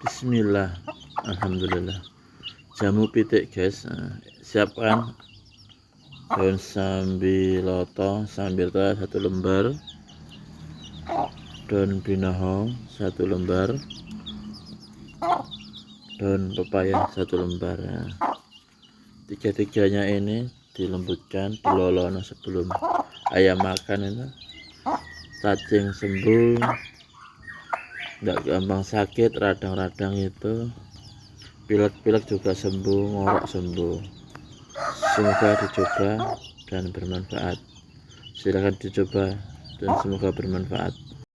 Bismillah, alhamdulillah. Jamu pitik guys. Siapkan daun sambiloto 1 lembar, daun binoho 1 lembar, daun pepaya 1 lembar. Tiga-tiganya ini dilembutkan, dilolono sebelum ayam makan. Itu cacing sembuh, nggak gampang sakit, radang-radang itu, pilek-pilek juga sembuh, ngorok sembuh. Semoga dicoba dan bermanfaat. Silahkan dicoba dan semoga bermanfaat.